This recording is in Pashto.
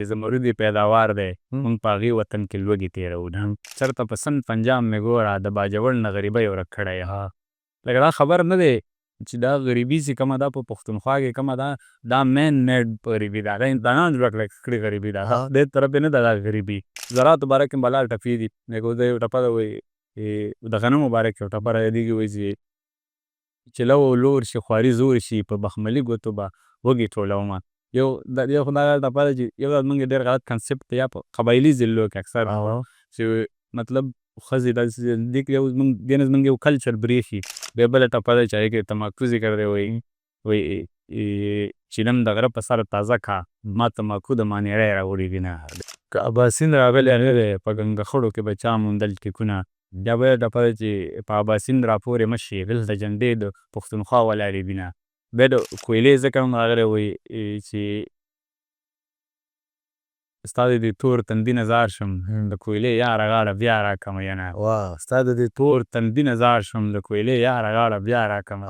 زمرد پیداوار دی موږ په هغې وطن کې لوږې تېرو. چېرته په سند پنجاب مې ګوره د باجوړ نه غریبۍ ورک کړی یم. لکه دا خبر نه دی چې دا غریبي چې کومه ده په پښتونخوا کې کومه ده دا مین میډ غریبي ده. دا انسانان جوړه کړې غریبي ده. دې طرف یې نه ده دا غریبي. زراعتو باره کې بلا ټپې دي. لکه اوس یو ټپه ده وایي د غنمو باره کې یو ټپه رايادېږي وایي چې لو لور شي خواري زور شي په بخملي ګوتو به وږي ټولومه. یو خو دا ټپه ده چې یو ځل موږ ډېر غلط کنسپټ دی یا په قبایلي ضلعو کې اکثر چې مطلب ښځې داسې دې کې یو دې نه زموږ یو کلچر برېښي. بیا بله ټپه ده چې هغې کې تماکو ذکر دی وایي چینم د غره په سر تازه کا ما تماکو د مانیړی راوړي دینه. که اباسین راغلی نه دی په ګنګخړو کې به چا موندل ټیکونه. بیا بله ټپه ده چې په اباسین راپورې مه شي دلته جنډې د پښتونخوا ولاړې دینه. بیا د کویلې ذکر هم راغلی وایي چې ستا د دې تور تندي نه زار شم د کویلې یاره غاړه بیا راکړه مینه. ستا د دې تور تندي نه زار شم د کویلې یاره غاړه بیا راکړه.